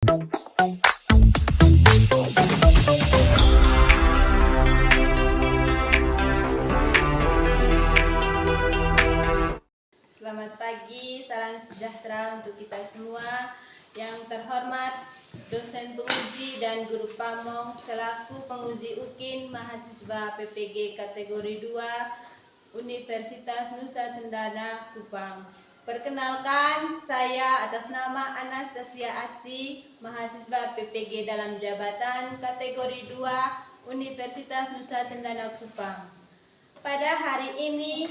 Selamat pagi, salam sejahtera untuk kita semua. Yang terhormat dosen penguji dan guru pamong selaku penguji UKIN mahasiswa PPG kategori 2 Universitas Nusa Cendana Kupang. Perkenalkan, saya atas nama Anastasia Aci, mahasiswa PPG dalam jabatan kategori 2 Universitas Nusa Cendana Kupang. Pada hari ini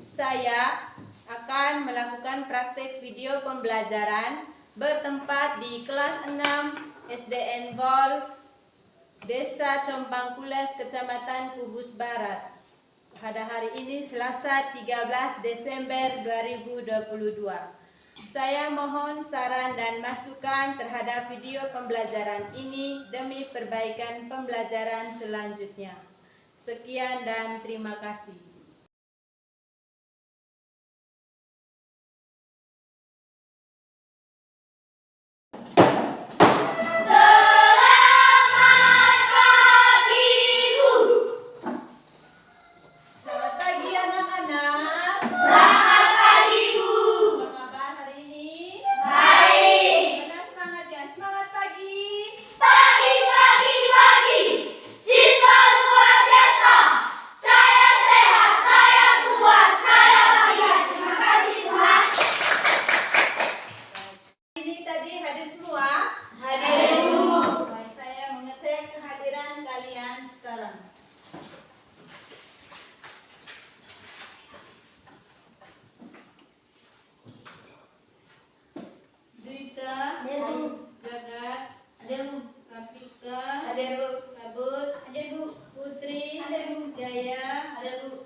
saya akan melakukan praktek video pembelajaran bertempat di kelas 6 SDN Bol, Desa Compang Kules, Kecamatan Kubus Barat. Pada hari ini Selasa 13 Desember 2022. Saya mohon saran dan masukan terhadap video pembelajaran ini demi perbaikan pembelajaran selanjutnya. Sekian dan terima kasih.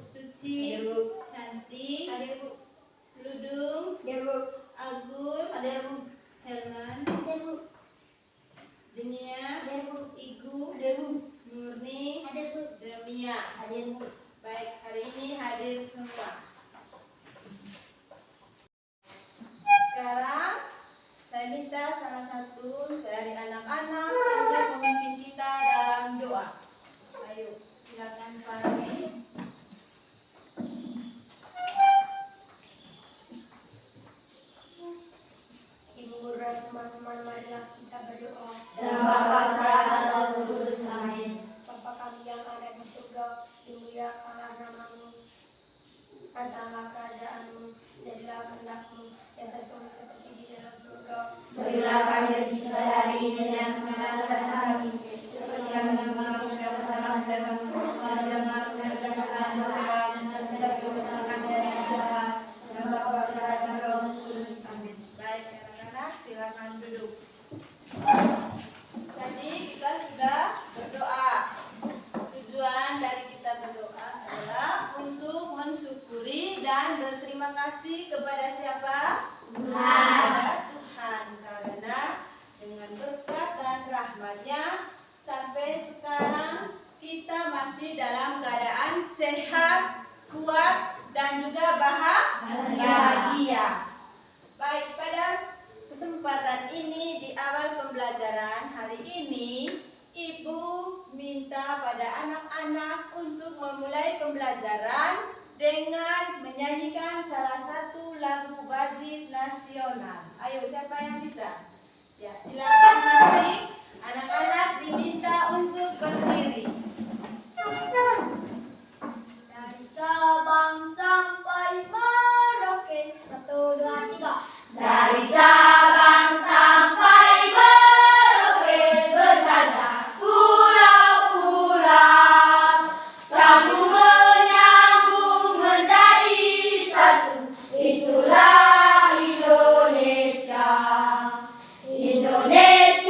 Suci, Santi, Ludung, Agun, Herman, Jenia, Igu, Murni, Jamia. Baik, hari ini hadir semua. Sekarang saya minta salah satu dari anak-anak untuk memimpin kita dalam doa. Ayo, silakan Pak. Teman-teman, marilah kita berdoa. Dan Bapa dan Roh Kudus, amin. Bapa kami yang ada di surga, dimuliakanlah namamu, datanglah kerajaanmu, jadilah kehendak-mu yang tertulis seperti di dalam surga. Berilah kami rezeki hari ini dan mengasihani kami, seperti kami mengampuni kesalahan kami, dan jangan dari jahat, dan Bapa dan Roh Kudus, amin. Baik, anak-anak, silakan duduk. Tadi kita sudah berdoa. Tujuan dari kita berdoa adalah untuk mensyukuri dan berterima kasih kepada siapa? Kepada Tuhan, karena dengan berkat dan rahmat-Nya sampai sekarang kita masih dalam keadaan sehat, kuat, dan juga bahagia. Baik, pada kesempatan ini di awal pembelajaran hari ini, Ibu minta pada anak-anak untuk memulai pembelajaran dengan menyanyikan salah satu lagu wajib nasional. Ayo, siapa yang bisa? Ya, silakan mancing. Anak-anak diminta untuk berdiri. Dari Sabang sampai Merauke, 1, 2, 3. Dari Sabang sampai Merauke berjajah pulau-pulau, sambung menyambung menjadi satu. Itulah Indonesia. Indonesia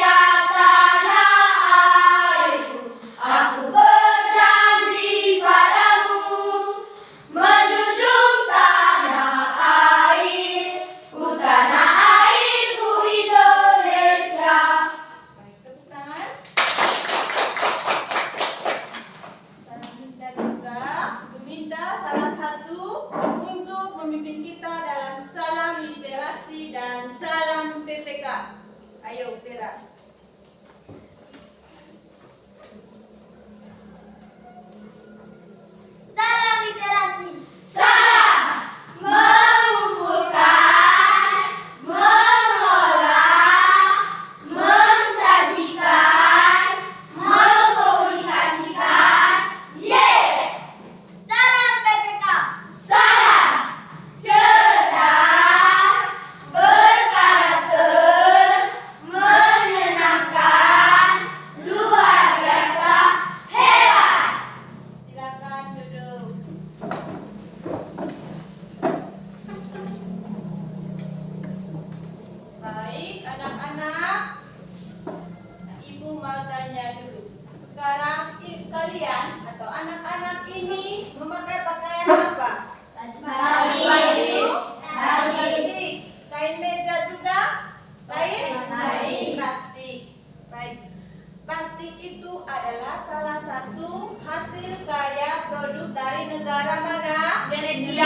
itu adalah salah satu hasil karya produk dari negara mana? Indonesia.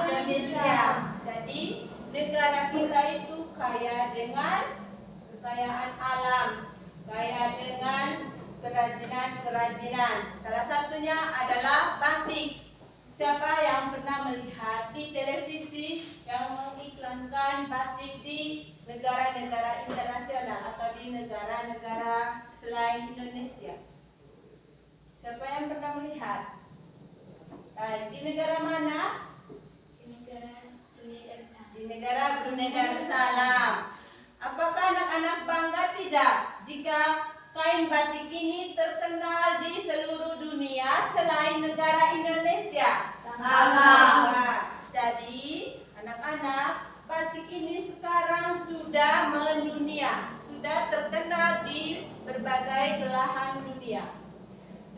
Indonesia. Jadi negara kita itu kaya dengan kekayaan alam, kaya dengan kerajinan-kerajinan. Salah satunya adalah batik. Siapa yang pernah melihat di televisi yang mengiklankan batik di negara-negara internasional atau di negara-negara selain Indonesia? Siapa yang pernah melihat? Di negara mana? Di negara Brunei Darussalam. Apakah anak-anak bangga tidak jika kain batik ini terkenal di seluruh dunia selain negara Indonesia? Bangga. Jadi anak-anak, batik ini sekarang sudah mendunia, sudah terkenal di berbagai belahan dunia.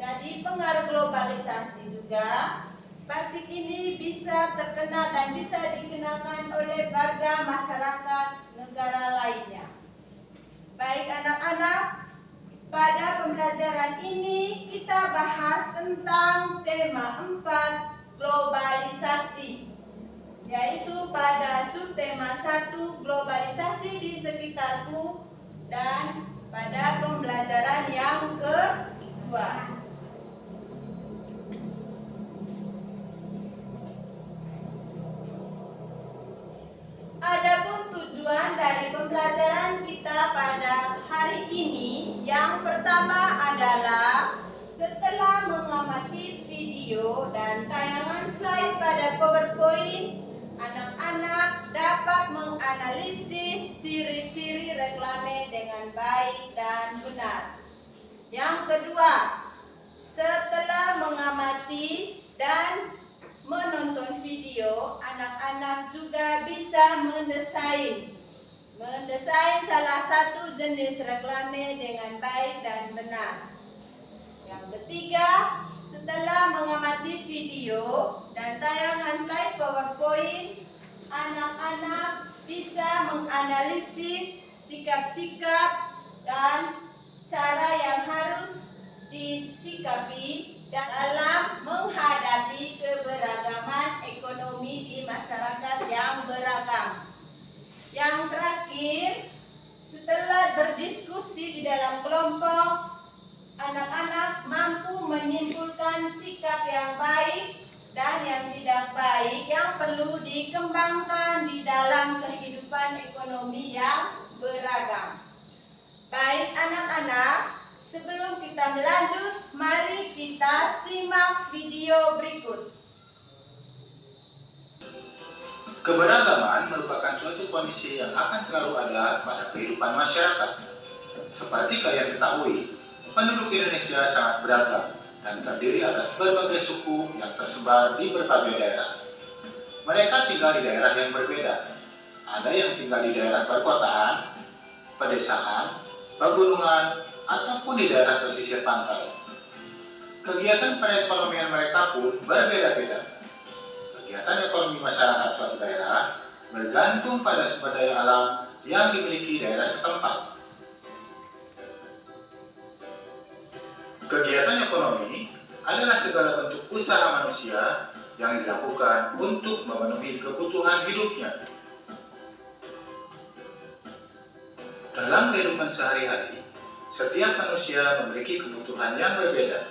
Jadi pengaruh globalisasi juga, batik ini bisa terkenal dan bisa dikenakan oleh warga masyarakat negara lainnya. Baik anak-anak, pada pembelajaran ini kita bahas tentang tema 4, globalisasi, yaitu pada subtema 1, globalisasi di sekitarku, dan pada pembelajaran yang kedua. Adapun tujuan dari pembelajaran kita pada hari ini, yang pertama adalah setelah mengamati video dan tayangan slide pada PowerPoint, anak-anak dapat menganalisis ciri-ciri reklame dengan baik dan benar. Yang kedua, setelah mengamati dan menonton video, anak-anak juga bisa mendesain salah satu jenis reklame dengan baik dan benar. Yang ketiga, setelah mengamati video dan tayangan slide PowerPoint, anak-anak bisa menganalisis sikap-sikap dan cara yang harus disikapi dalam menghadapi keberagaman ekonomi di masyarakat yang beragam. Yang terakhir, setelah berdiskusi di dalam kelompok, anak-anak mampu menyimpulkan sikap yang baik dan yang tidak baik yang perlu dikembangkan di dalam kehidupan ekonomi yang beragam. Baik anak-anak, sebelum kita melanjut, mari kita simak video berikut. Keberagaman merupakan suatu kondisi yang akan selalu ada pada kehidupan masyarakat. Seperti kalian ketahui, penduduk Indonesia sangat beragam dan terdiri atas berbagai suku yang tersebar di berbagai daerah. Mereka tinggal di daerah yang berbeda. Ada yang tinggal di daerah perkotaan, pedesaan, pegunungan, ataupun di daerah pesisir pantai. Kegiatan perekonomian mereka pun berbeda-beda. Kegiatan ekonomi masyarakat suatu daerah bergantung pada sumber daya alam yang dimiliki daerah setempat. Kegiatan ekonomi adalah segala bentuk usaha manusia yang dilakukan untuk memenuhi kebutuhan hidupnya. Dalam kehidupan sehari-hari, setiap manusia memiliki kebutuhan yang berbeda.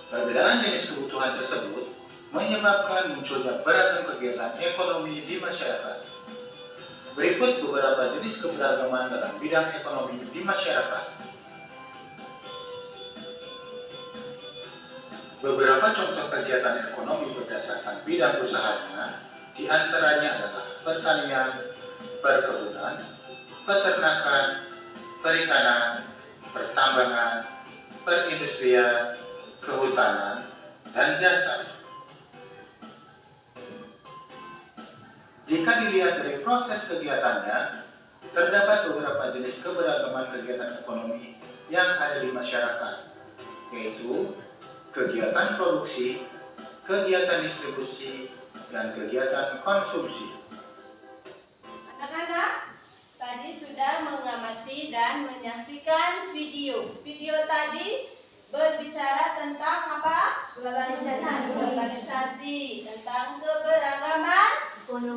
Perbedaan jenis kebutuhan tersebut menyebabkan munculnya beragam kegiatan ekonomi di masyarakat. Berikut beberapa jenis keberagaman dalam bidang ekonomi di masyarakat. Beberapa contoh kegiatan ekonomi berdasarkan bidang usahanya, diantaranya adalah pertanian, perkebunan, peternakan, perikanan, pertambangan, perindustrian, kehutanan, dan jasa. Jika dilihat dari proses kegiatannya, terdapat beberapa jenis keberagaman kegiatan ekonomi yang ada di masyarakat, yaitu kegiatan produksi, kegiatan distribusi, dan kegiatan konsumsi. Anak-anak, tadi sudah mengamati mengikuti dan menyaksikan video. Video tadi berbicara tentang apa? Globalisasi, tentang keberagaman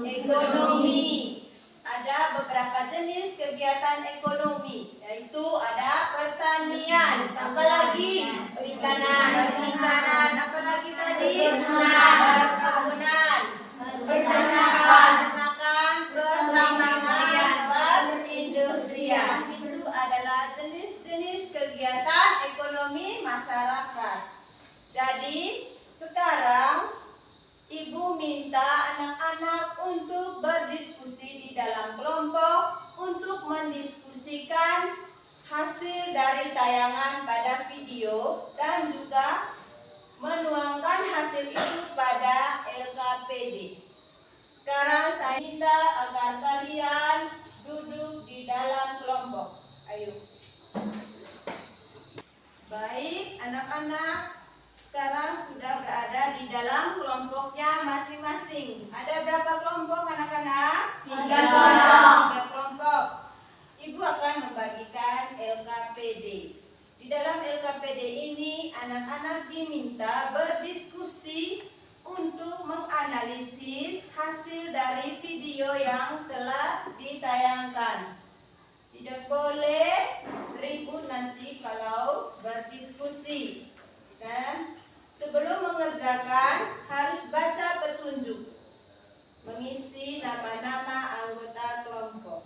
ekonomi. Ada beberapa jenis kegiatan ekonomi, yaitu ada pertanian, apalagi perikanan, apalagi tadi perkebunan, peternakan, pertambangan, perindustrian. Itu adalah jenis-jenis kegiatan ekonomi masyarakat. Jadi sekarang Ibu minta anak-anak untuk berdiskusi di dalam kelompok untuk mendiskusikan hasil dari tayangan pada video dan juga menuangkan hasil itu pada LKPD. Sekarang saya minta agar kalian duduk di dalam kelompok. Ayo. Baik, anak-anak. Sekarang sudah berada di dalam kelompoknya masing-masing. Ada berapa kelompok anak-anak? 3 kelompok. Ibu akan membagikan LKPD. Di dalam LKPD ini anak-anak diminta berdiskusi untuk menganalisis hasil dari video yang telah ditayangkan. Tidak boleh ribut nanti kalau berdiskusi. Dan sebelum mengerjakan harus baca petunjuk, mengisi nama-nama anggota kelompok.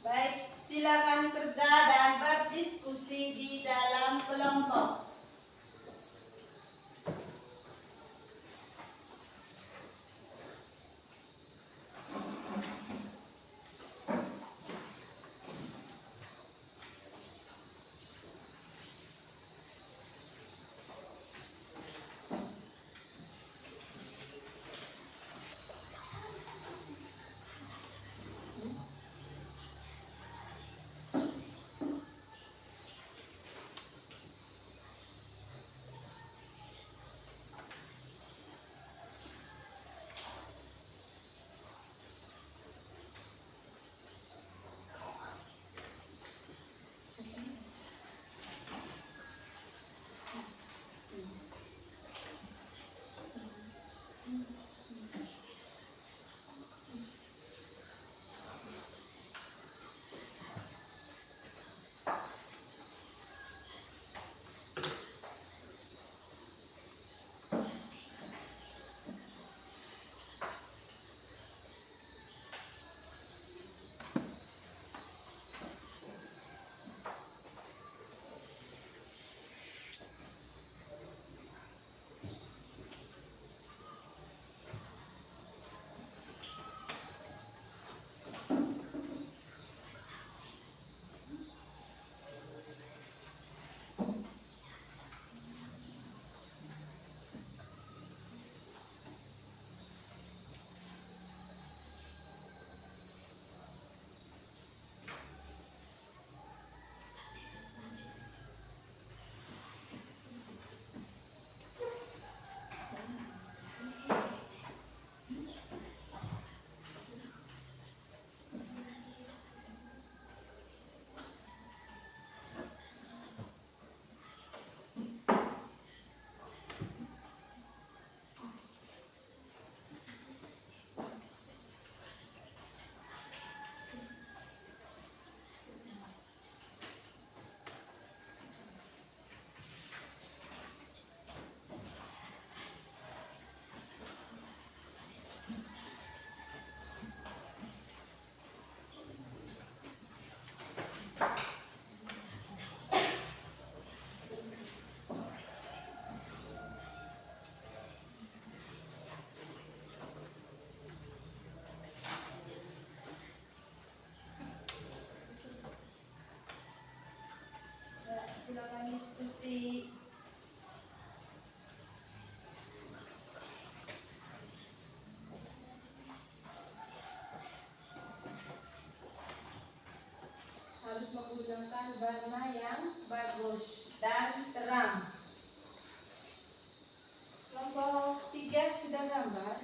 Baik, silakan kerja dan berdiskusi di dalam kelompok. Silakan diskusi. Harus menggunakan warna yang bagus. 3 sudah gambar.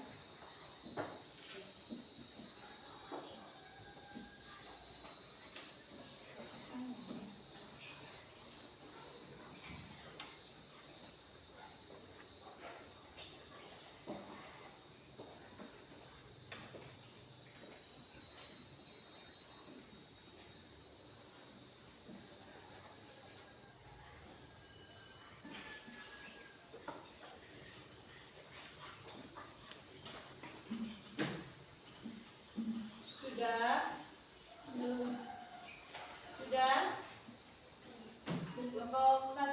Sudah? Sudah? Kelompok 1?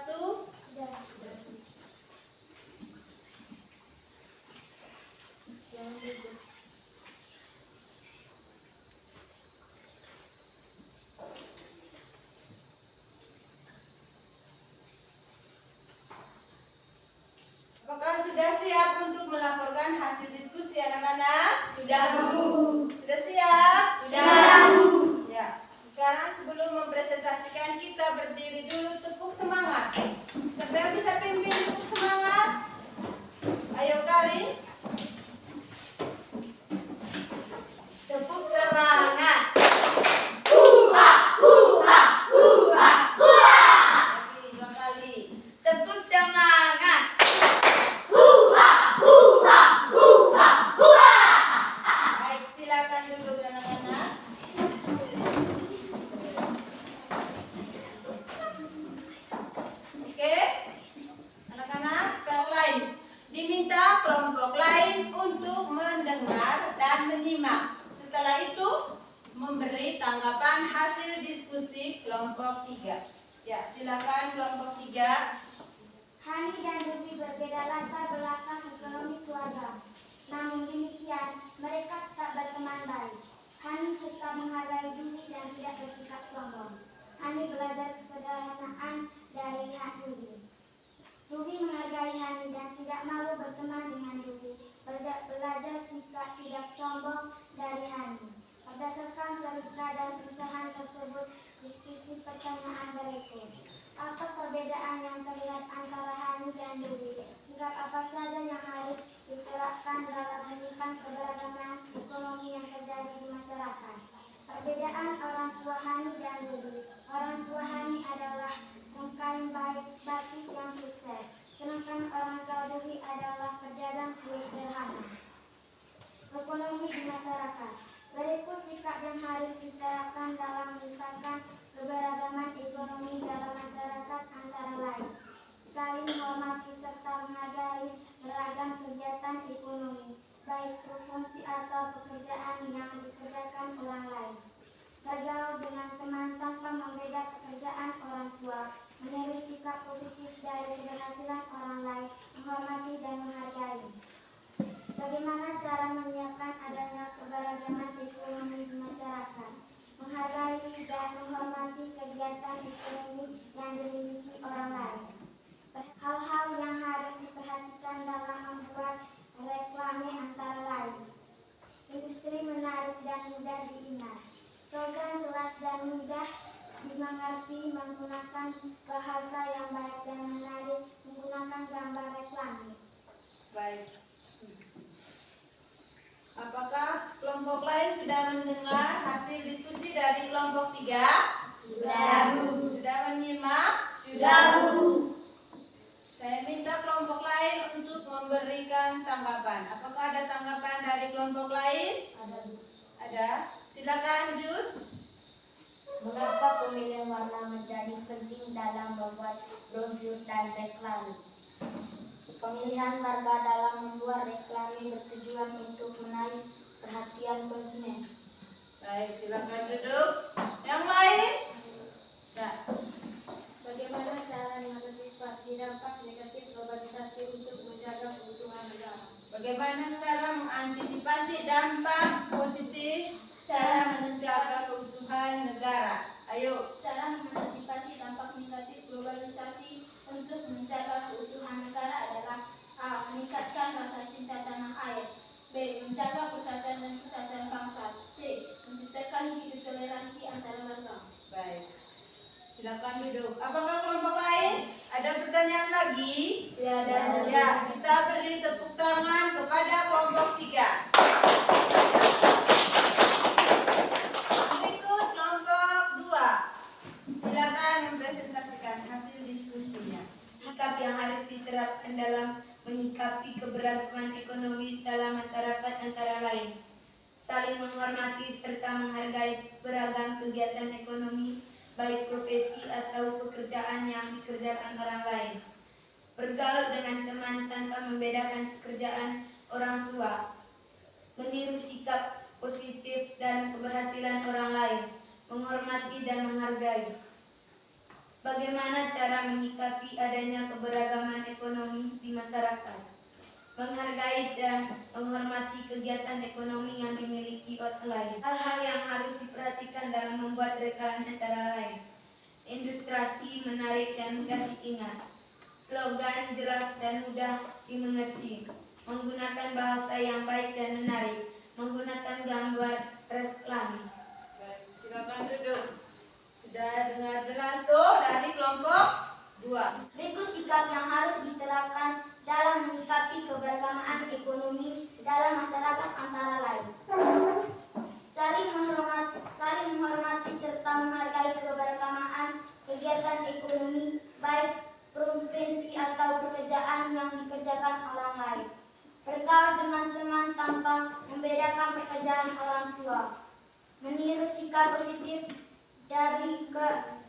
Apakah sudah siap untuk melaporkan hasil diskusi anak-anak? Sudah, Bu. Sudah siap? Sudah, Bu. Ya. Sekarang sebelum mempresentasikan kita berdiri dulu, tepuk semangat. Siapa yang bisa pimpin tepuk semangat? Ayo kali. Tepuk semangat. Lagi 2 kali. Tepuk semangat. Baik, silakan duduk anak-anak. Oke, anak-anak sekarang lain. Diminta kelompok lain untuk mendengar dan menyimak. Setelah itu memberi tanggapan hasil diskusi kelompok 3. Ya, silakan kelompok 3. Hani dan Ruby berbeda latar belakang ekonomi keluarga. Namun demikian, mereka tetap berteman baik. Hani tetap menghargai Ruby dan tidak bersikap sombong. Hani belajar kesederhanaan dari Ruby. Ruby menghargai Hani dan tidak malu berteman dengan Ruby. Belajar sikap tidak sombong dari Hani. Berdasarkan cerita dan usaha tersebut, diskusi pertanyaan berikut. Apa perbedaan yang terlihat antara Hani dan Ruby? Sikap apa saja yang harus diterapkan dalam menyikapi keberagaman ekonomi yang terjadi di masyarakat? Perbedaan orang tua Hani dan Ruby. Orang tua Hani adalah pengkain batik yang sukses, sedangkan orang tua Ruby adalah pedagang kue sederhana. Ekonomi di masyarakat. Berikut sikap yang harus diterapkan dalam meningkatkan keberagaman ekonomi dalam masyarakat antara lain saling menghormati serta menghargai beragam kegiatan ekonomi, baik profesi atau pekerjaan yang dikerjakan orang lain. Bergaul dengan teman tanpa membeda pekerjaan orang tua, meniru sikap positif dari keberhasilan orang lain, menghormati dan menghargai. Bagaimana cara menyiapkan adanya keberagaman ekonomi di masyarakat? Menghargai dan menghormati kegiatan ekonomi yang dimiliki orang lain. Hal-hal yang harus diperhatikan dalam membuat reklame antara lain. Industri menarik dan mudah diingat. Slogan jelas dan mudah dimengerti, menggunakan bahasa yang baik dan menarik, menggunakan gambar reklame. Baik. Apakah kelompok lain sudah mendengar hasil diskusi dari kelompok 3? Sudah, Bu. Sudah menyimak? Sudah, Bu. Saya minta kelompok lain untuk memberikan tanggapan. Apakah ada tanggapan dari kelompok lain? Ada, Bu. Ada. Silakan, Jus. Mengapa pemilihan warna menjadi penting dalam membuat brosur dan reklame? Pemilihan warga dalam membuat reklame bertujuan untuk menarik perhatian konsumen. Baik, silakan duduk. Yang lain? Ya. Bagaimana cara mengantisipasi dampak negatif globalisasi untuk menjaga keutuhan negara? Bagaimana cara mengantisipasi dampak positif cara menjaga keutuhan negara? Ayo. Cara mengantisipasi dampak negatif globalisasi untuk menjaga keutuhan negara adalah A. Meningkatkan rasa cinta tanah air. B. Menjaga persatuan dan kesatuan bangsa. C. Menciptakan hidup toleransi antar warga. Baik. Silakan duduk. Apakah kelompok lain? Ada pertanyaan lagi? Ya, ada. Ya, kita Kita beri tepuk tangan kepada kelompok 3. Berikut kelompok 2. Silakan mempresentasikan hasil diskusinya. Sikap yang harus diterapkan dalam menyikapi keberagaman ekonomi dalam masyarakat antara lain saling menghormati serta menghargai beragam kegiatan ekonomi, baik profesi atau pekerjaan yang dikerjakan orang lain. Bergaul dengan teman tanpa membedakan pekerjaan orang tua. Meniru sikap positif dan keberhasilan orang lain. Menghormati dan menghargai. Bagaimana cara menyikapi adanya keberagaman ekonomi di masyarakat? Menghargai dan menghormati kegiatan ekonomi yang dimiliki orang lain. Hal-hal yang harus diperhatikan dalam membuat reklame antara lain. Ilustrasi menarik dan mudah diingat. Slogan jelas dan mudah dimengerti. Menggunakan bahasa yang baik dan menarik. Menggunakan gambar reklame. Baik, silakan duduk. Sudah dengar jelas tuh dari kelompok 2. Berikut sikap yang harus diterapkan dalam menyikapi keberagaman ekonomi dalam masyarakat antara lain. Saling menghormati serta menghargai keberagaman kegiatan ekonomi, baik profesi atau pekerjaan yang dikerjakan orang lain. Bergaul dengan teman tanpa membedakan pekerjaan orang tua. Meniru sikap positif dari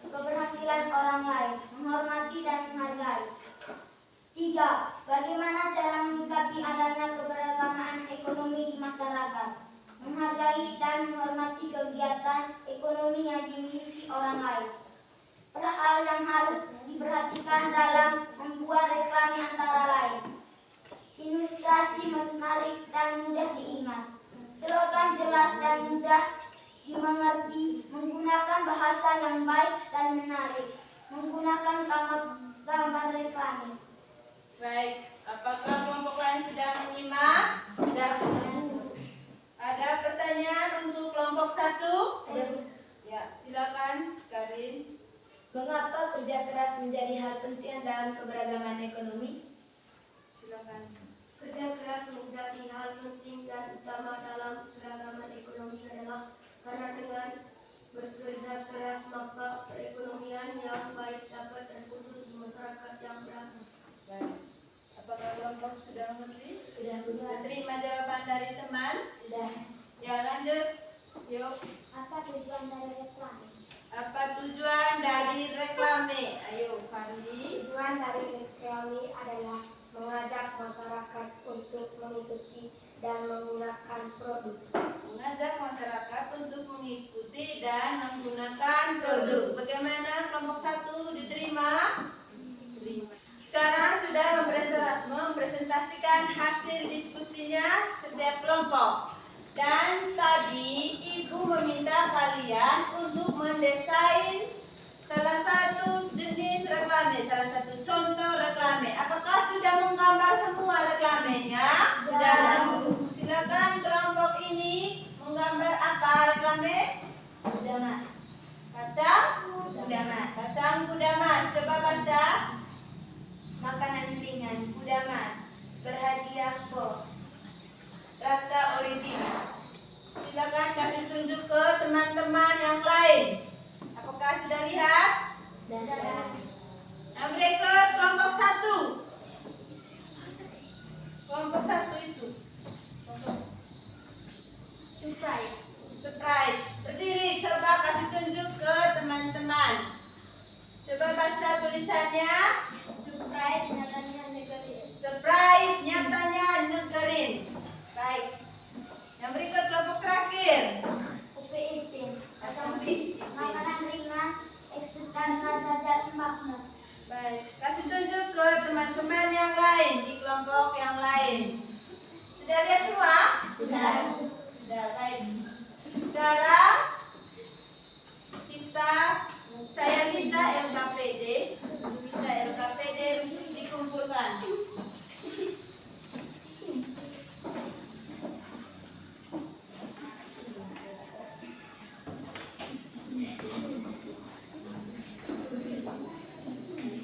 keberhasilan orang lain, menghormati dan menghargai. 3. Bagaimana cara menyikapi adanya keberagaman ekonomi di masyarakat? Menghargai dan menghormati kegiatan ekonomi yang dimiliki orang lain. Hal yang harus diperhatikan dalam membuat reklame antara lain. Ilustrasi menarik dan mudah diingat. Slogan jelas dan mudah dimengerti, menggunakan bahasa yang baik dan menarik, menggunakan gambar reklame. Baik, apakah kelompok lain sudah menyimak? Sudah. Ada pertanyaan untuk kelompok 1? Ada. Ya, silakan Karin. Mengapa kerja keras menjadi hal penting dalam keberagaman ekonomi? Silakan. Kerja keras menjadi hal penting dan utama dalam keragaman ekonomi adalah karena dengan bekerja keras maka perekonomian yang baik dapat terwujud di masyarakat yang beragam. Baik. Apakah kelompok sudah mengerti? Sudah. Terima jawaban dari teman. Sudah. Ya, lanjut. Yuk. Apa tujuan dari reklame? Apa tujuan dari reklame? Ayo, Fandi. Tujuan dari reklame adalah mengajak masyarakat untuk mengikuti dan menggunakan produk. Mengajak masyarakat untuk mengikuti dan menggunakan produk. Bagaimana kelompok 1 diterima? Terima. Sekarang sudah mempresentasikan hasil diskusinya setiap kelompok. Dan tadi Ibu meminta kalian untuk mendesain salah satu jenis reklame, salah satu contoh reklame. Apakah sudah menggambar semua reklamenya? Sudah. Silakan kelompok ini menggambar apa reklame? Sudah, Mas. Kacang? Sudah, Mas. Kacang kuda mas. Coba baca. Makanan ringan, kuda mas. Berhadiah kok. Rasa original. Silakan kasih tunjuk ke teman-teman yang lain. Apakah sudah lihat? Sudah. Yang berikut kelompok 1. Kelompok 1 itu. Sprite. Berdiri, coba kasih tunjuk ke teman-teman. Coba baca tulisannya. Sprite nyatanya negatif. Sprite nyatanya negerin. Baik. Yang berikut kelompok terakhir. UPIP. Kacang putih. Makanan ringan, ekstran rasa dan makna. Baik, kasih tunjuk ke teman-teman yang lain di kelompok yang lain. Sudah lihat semua? Sudah. Sudah, baik. Sekarang saya minta LKPD untuk dikumpulkan.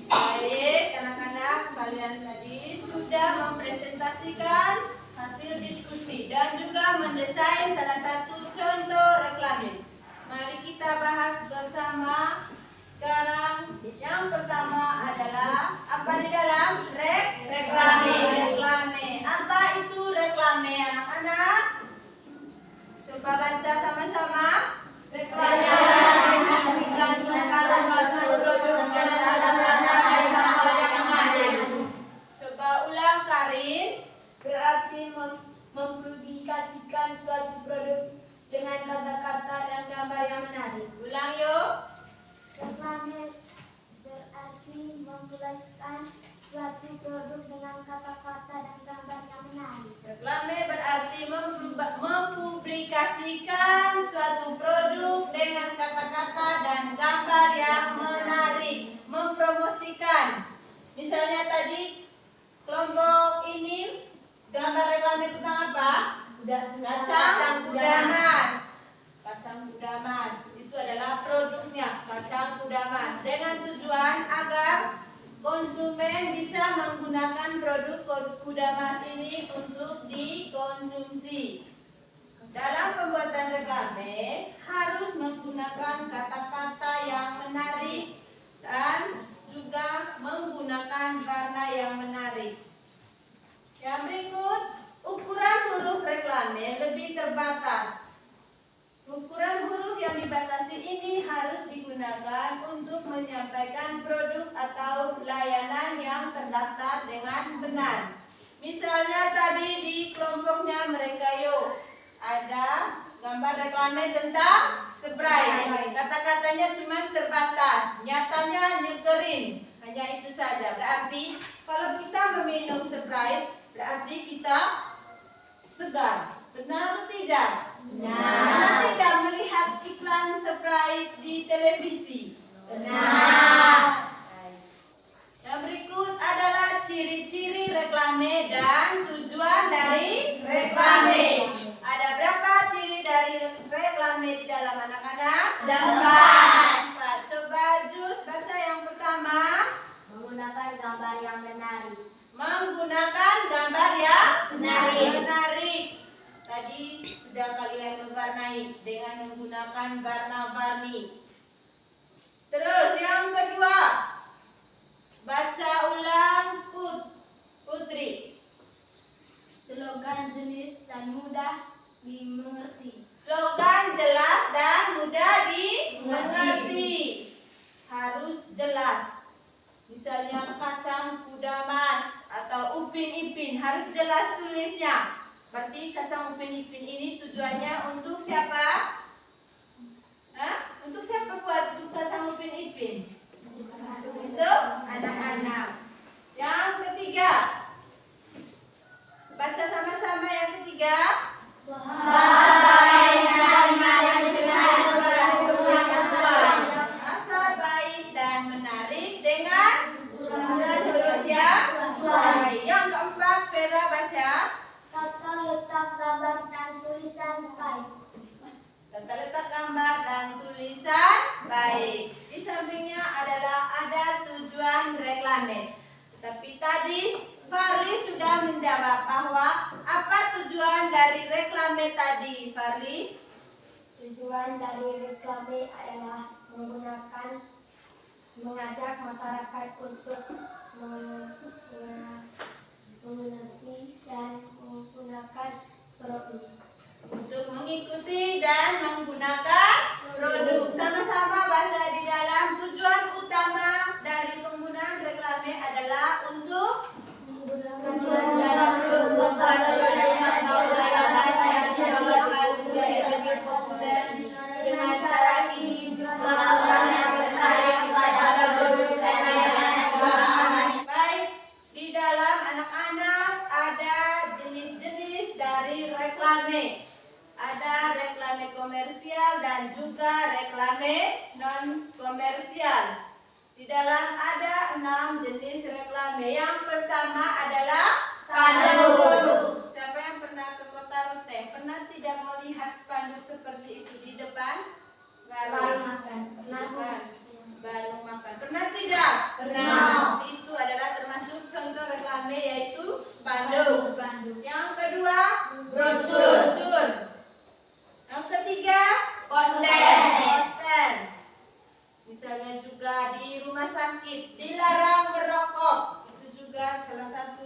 Baik, anak-anak, kalian tadi sudah mempresentasikan menggunakan suatu produk dengan kata-kata dan gambar yang menarik. Reklame berarti mempublikasikan suatu produk dengan kata-kata dan gambar yang menarik, mempromosikan. Misalnya tadi kelompok ini gambar reklame tentang apa? Kacang kuda mas. Kacang kuda mas itu adalah produknya, kacang kuda mas, dengan tujuan agar konsumen bisa menggunakan produk kuda mas ini untuk dikonsumsi. Dalam pembuatan reklame harus menggunakan kata-kata yang menarik dan juga menggunakan warna yang menarik. Yang berikut, ukuran huruf reklame lebih terbatas. Ukuran huruf yang dibatasi ini harus digunakan untuk menyampaikan produk atau layanan yang terdaftar dengan benar. Misalnya tadi di kelompoknya mereka yuk, ada gambar reklame tentang Sprite. Kata-katanya cuma terbatas, nyatanya nyegerin, hanya itu saja. Berarti kalau kita meminum Sprite, berarti kita segar. Benar atau tidak? Benar. Anda tidak melihat iklan Sprite di televisi? Benar. Yang berikut adalah ciri-ciri reklame dan tujuan dari reklame. Ada berapa ciri dari reklame di dalam anak-anak? Empat. Coba Jus baca yang pertama. Menggunakan gambar yang menarik. Menggunakan gambar yang Menarik. menarik. Tadi sudah kalian mewarnai dengan menggunakan warna-warni. Terus yang kedua, baca ulang Putri. Slogan jenis dan mudah dimengerti. Slogan jelas dan mudah dimengerti. Harus jelas. Misalnya kacang kuda mas atau Upin Ipin, harus jelas tulisnya. Berarti kacang Upin Ipin ini tujuannya untuk siapa? Untuk siapa buat kacang Upin Ipin? Untuk anak-anak. Yang ketiga, baca sama-sama yang ketiga. Bahasa baik dan menarik dengan ukuran huruf yang sesuai. Yang keempat, Vera baca. Tata letak gambar dan tulisan baik. Tata letak gambar dan tulisan baik. Di sampingnya adalah ada tujuan reklame. Tapi tadi Farli sudah menjawab bahwa apa tujuan dari reklame tadi, Farli? Tujuan dari reklame adalah mengajak masyarakat untuk mengerti dan menggunakan produk. Untuk mengikuti dan menggunakan produk. Sama-sama baca di dalam. Tujuan utama dari penggunaan reklame adalah untuk Dalam pembuatan produk atau layanan yang ditawarkan menjadi lebih populer. Dengan cara ini jumlah orang yang tertarik pada produk dan layanan juga akan. baik. Di dalam anak-anak ada jenis-jenis dari reklame. Ada reklame komersial dan juga reklame non komersial. Di dalam ada 6 jenis reklame. Yang pertama adalah spanduk. Siapa yang pernah ke Kota Ruteng? Pernah tidak melihat spanduk seperti itu di depan? Warung makan. Warung makan. Pernah tidak? Pernah. Itu adalah termasuk contoh reklame, yaitu spanduk. Yang kedua, brosur. Yang ketiga, poster. Misalnya juga di rumah sakit dilarang merokok. Itu juga salah satu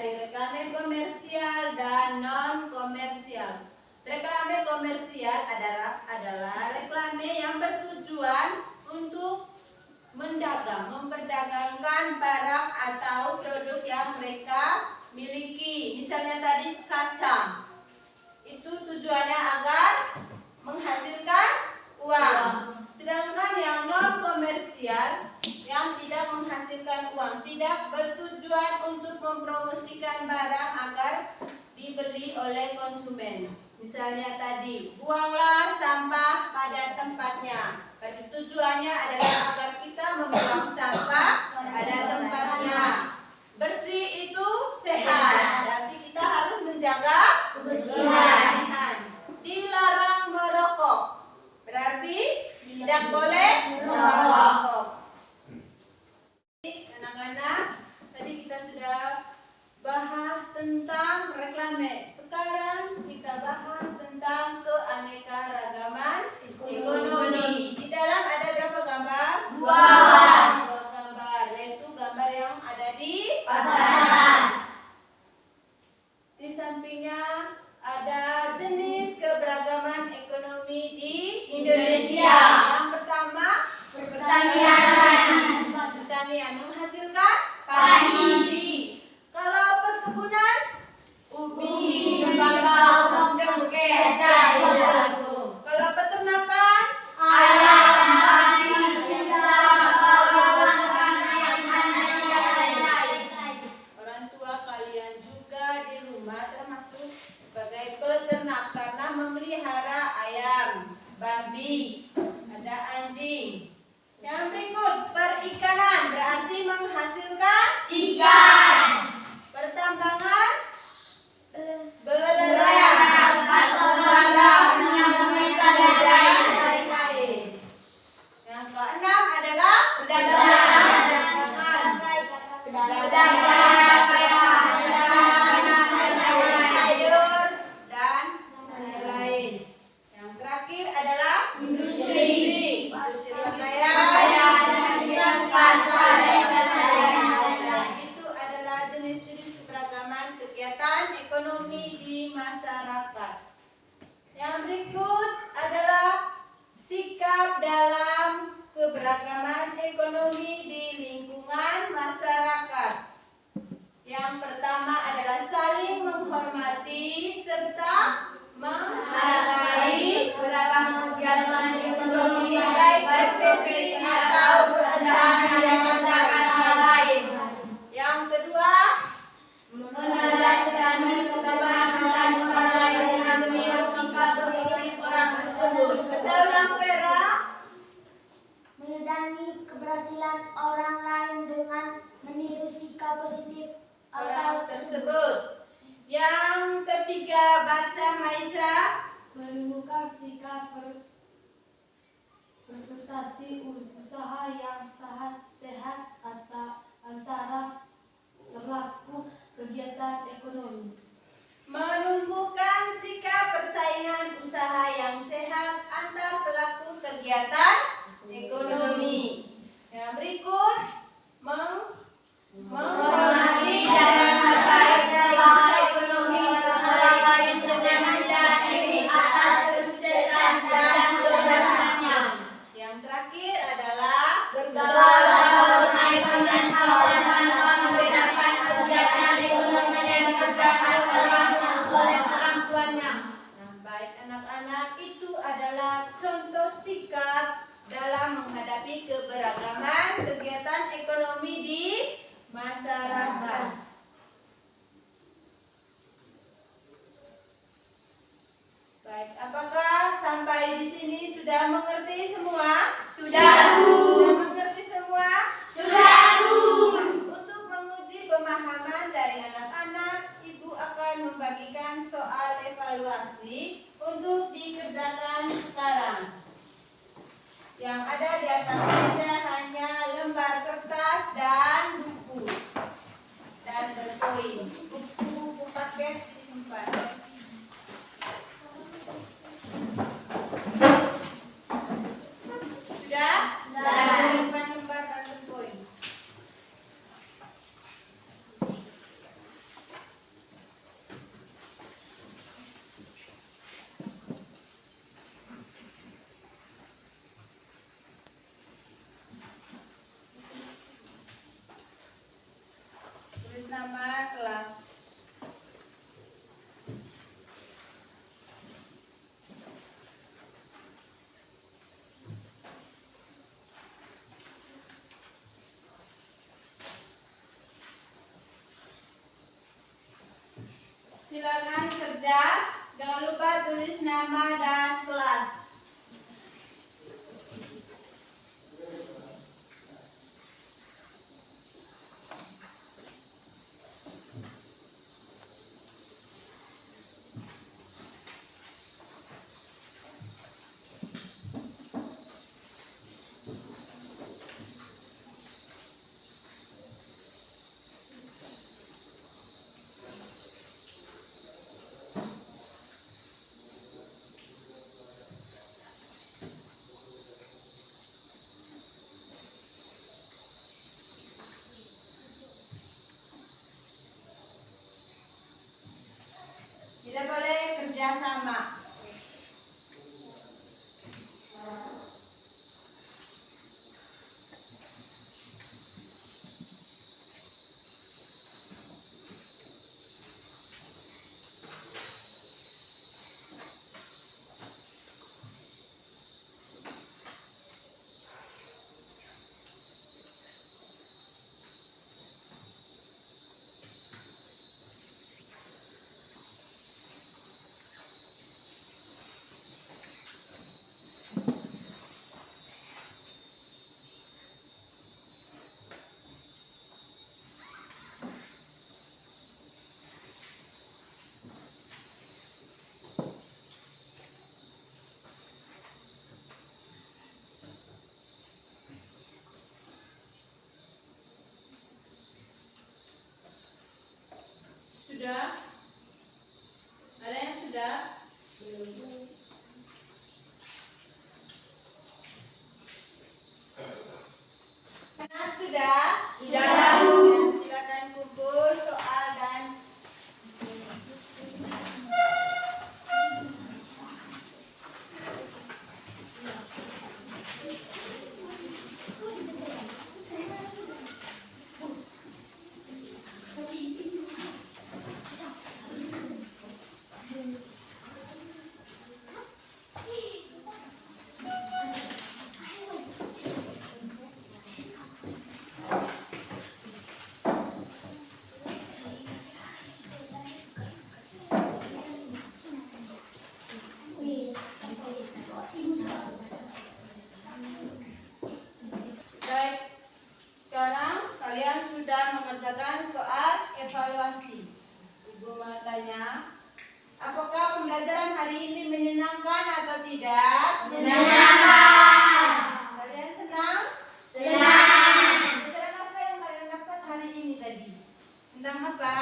dari reklame komersial dan non komersial. Reklame komersial adalah reklame yang bertujuan untuk memperdagangkan barang atau produk yang mereka miliki. Misalnya tadi kacang, itu tujuannya agar menghasilkan uang. Sedangkan yang non komersial yang tidak menghasilkan uang, tidak bertujuan untuk mempromosikan barang agar dibeli oleh konsumen. Misalnya tadi, buanglah sampah pada tempatnya. Berarti tujuannya adalah agar kita membuang sampah pada tempatnya. Bersih itu sehat. Berarti kita harus menjaga kebersihan. Dilarang merokok. Berarti tidak boleh merokok. Anak-anak, tadi kita sudah bahas tentang reklame. Sekarang kita bahas tentang keanekaragaman ekonomi. Di dalam ada berapa gambar? Dua gambar, yaitu gambar yang ada di pasar. Di sampingnya ada jenis keberagaman ekonomi di Indonesia. Yang pertama, pertanian menghasilkan padi. Kalau perkebunan, jagung. Kalau peternakan, orang tua kalian juga di rumah termasuk sebagai peternak karena memelihara ayam, babi, ada anjing. Yang berikut, perikanan berarti menghasilkan ikan. Pertambangan, belerang, barang, dan lain-lain. Yang keenam adalah perdagangan. Sayur dan lain-lain. Yang terakhir adalah industri pakaian. Itu adalah jenis-jenis keberagaman kegiatan ekonomi di masyarakat. Yang berikut adalah sikap dalam keberagaman ekonomi di lingkungan masyarakat. Yang pertama adalah saling menghormati serta menghargai ekonomi baik profesi atau pekerjaan yang lain. Yang kedua, seorang Vera Menandani keberhasilan orang lain dengan meniru sikap positif orang tersebut. Yang ketiga, baca Maisa. Menemukan sikap presentasi usaha yang sehat antara pelaku kegiatan ekonomi. Menumbuhkan sikap persaingan usaha yang sehat antar pelaku kegiatan ekonomi. Yang berikut, menghormati dan menghargai usaha ekonomi orang lain dengan tidak iri atas kesuksesan dan keberhasilannya. Yang terakhir adalah bergaul dengan tanpa membedakan kegiatan ekonomi yang dikerjakan oleh orang tuanya. Nah, baik anak-anak, itu adalah contoh sikap dalam menghadapi keberagaman kegiatan ekonomi di masyarakat. Baik, apakah sampai di sini sudah mengerti semua? Sudah, Bu. Sudah mengerti semua? Sudah, Bu. Untuk menguji pemahaman dari anak-anak, Ibu akan membagikan soal evaluasi untuk dikerjakan sekarang. Yang ada di atas meja hanya lembar kertas dan buku dan berkoin. Buku paket disimpan. Sudah? Simpan lembar dan berkoin. silakan kerja. Jangan lupa tulis nama dan kelas. Tidak boleh kerja sama. Sudah? Ada yang sudah? Anak sudah? Sudah. Silakan kumpul soal dan baik. Sekarang kalian sudah mengerjakan soal evaluasi. Ibu mau tanya, apakah pembelajaran hari ini menyenangkan atau tidak? Menyenangkan. Kalian senang? Senang. Pelajaran apa yang kalian dapat hari ini tadi? Tentang apa?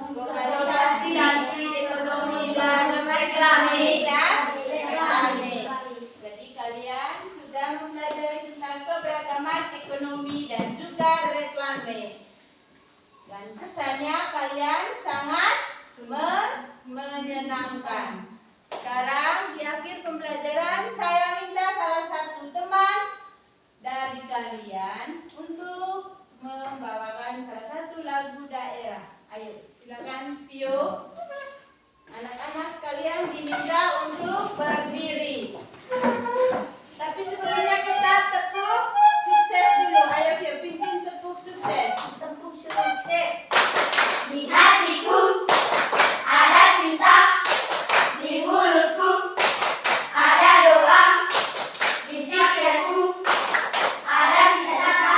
Globalisasi, ekonomi, dan reklame. Jadi kalian sudah mempelajari tentang keberagaman ekonomi dan juga reklame. Dan kesannya kalian sangat menyenangkan. Sekarang di akhir pembelajaran saya minta salah satu teman dari kalian untuk membawakan salah satu lagu daerah. Ayo silakan Vio. Anak-anak sekalian diminta untuk berdiri. Tapi sebelumnya kita tepuk sukses dulu. Ayo Vio, pimpin tepuk sukses. Tepuk sukses. Di hatiku ada cinta, di mulutku ada doa, di pikiranku ada cita-cita.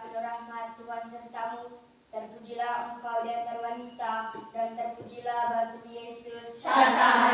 penuh rahmat, Tuhan sertamu. Terpujilah engkau di antara wanita, dan terpujilah batu Yesus. Serta